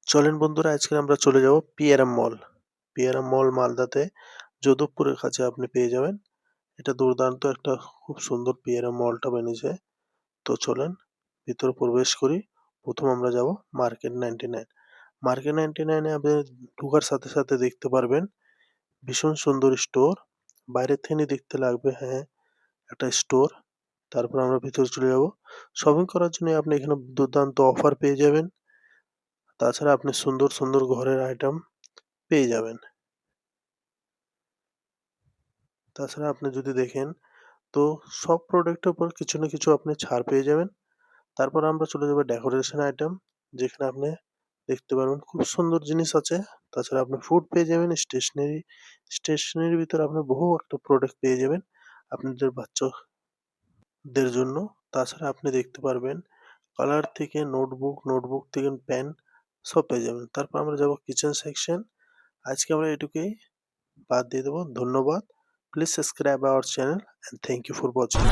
চলেন বন্ধুরা, আজকে আমরা চলে যাব পিআরএম মল। পিআরএম মল মালদাতে যোধপুরের কাছে আপনি পেয়ে যাবেন। এটা দুর্দান্ত একটা খুব সুন্দর পিআরএম মলটা বানিয়েছে। তো চলেন ভিতরে প্রবেশ করি। প্রথম আমরা যাব মার্কেট 99। মার্কেট 99 এ আপনি ঢোকার সাথে সাথে দেখতে পারবেন ভীষণ সুন্দর স্টোর। বাইরে থেকে দেখতে লাগবে একটা স্টোর। তারপর আমরা ভিতরে চলে যাব। শপিং করার জন্য আপনি এখানে দুর্দান্ত অফার পেয়ে যাবেন। তাছাড়া আপনি সুন্দর সুন্দর ঘরের আইটেম পেয়ে যাবেন। তাছাড়া আপনি যদি দেখেন তো সব প্রোডাক্টের উপর কিছু না কিছু আপনি ছাড় পেয়ে যাবেন। তারপর আমরা চলে যাবো ডেকোরেশন আইটেম, যেখানে আপনি দেখতে পারবেন খুব সুন্দর জিনিস আছে। তাছাড়া আপনি ফুড পেয়ে যাবেন, স্টেশনারির ভিতরে আপনি বহু একটা প্রোডাক্ট পেয়ে যাবেন আপনাদের বাচ্চাদের জন্য। তাছাড়া আপনি দেখতে পারবেন কালার থেকে নোটবুক থেকে পেন সব পেয়ে যাবেন। তারপর আমরা যাব কিচেন সেকশন। আজকে আমরা এটুকুই বাদ দিয়ে দেবো। ধন্যবাদ। Please subscribe our channel and thank you for watching.